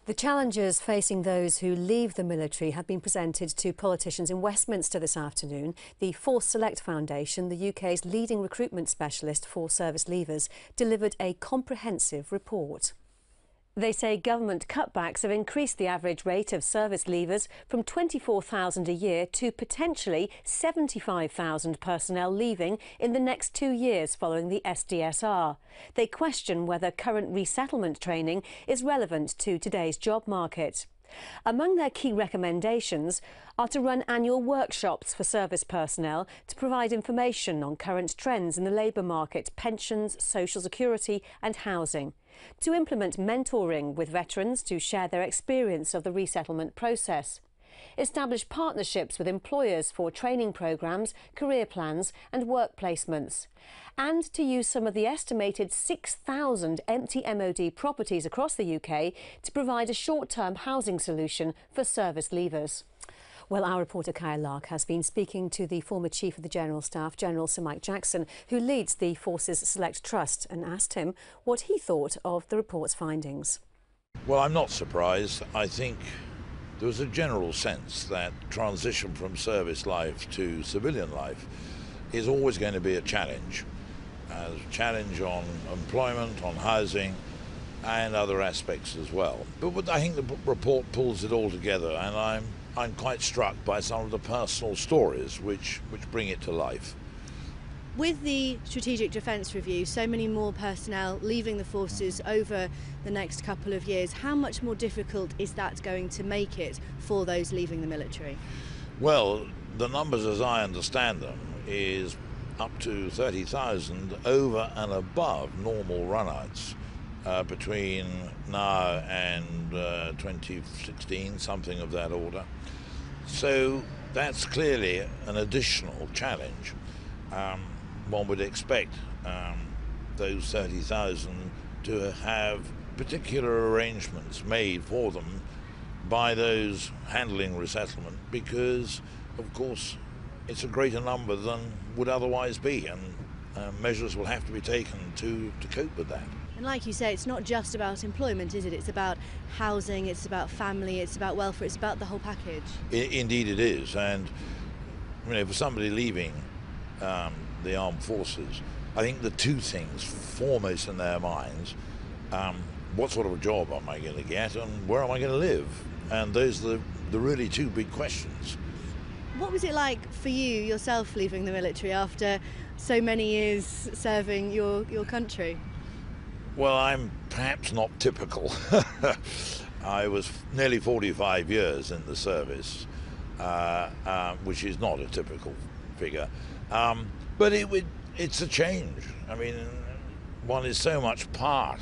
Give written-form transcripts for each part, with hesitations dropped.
The challenges facing those who leave the military have been presented to politicians in Westminster this afternoon. The Force Select Foundation, the UK's leading recruitment specialist for service leavers, delivered a comprehensive report. They say government cutbacks have increased the average rate of service leavers from 24,000 a year to potentially 75,000 personnel leaving in the next 2 years following the SDSR. They question whether current resettlement training is relevant to today's job market. Among their key recommendations are to run annual workshops for service personnel to provide information on current trends in the labour market, pensions, social security and housing, to implement mentoring with veterans to share their experience of the resettlement process, establish partnerships with employers for training programmes, career plans and work placements, and to use some of the estimated 6,000 empty MOD properties across the UK to provide a short-term housing solution for service leavers. Well, our reporter Kaya Lark has been speaking to the former Chief of the General Staff, General Sir Mike Jackson, who leads the Forces Select Trust, and asked him what he thought of the report's findings. Well, I'm not surprised. I think there was a general sense that transition from service life to civilian life is always going to be a challenge. A challenge on employment, on housing and other aspects as well. But I think the report pulls it all together, and I'm quite struck by some of the personal stories which bring it to life. With the Strategic Defence Review, so many more personnel leaving the forces over the next couple of years, how much more difficult is that going to make it for those leaving the military? Well, the numbers as I understand them is up to 30,000 over and above normal runouts between now and 2016, something of that order. So that's clearly an additional challenge. One would expect those 30,000 to have particular arrangements made for them by those handling resettlement, because of course it's a greater number than would otherwise be, and measures will have to be taken to cope with that. And like you say, it's not just about employment, is it? It's about housing, it's about family, it's about welfare, it's about the whole package. Indeed it is, and for somebody leaving the armed forces, I think the two things foremost in their minds, what sort of a job am I going to get and where am I going to live? And those are the really two big questions. What was it like for you yourself leaving the military after so many years serving your country? Well, I'm perhaps not typical. I was nearly 45 years in the service, which is not a typical figure. But it's a change. I mean, one is so much part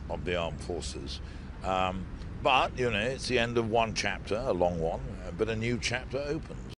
of the armed forces. But, it's the end of one chapter, a long one, but a new chapter opens.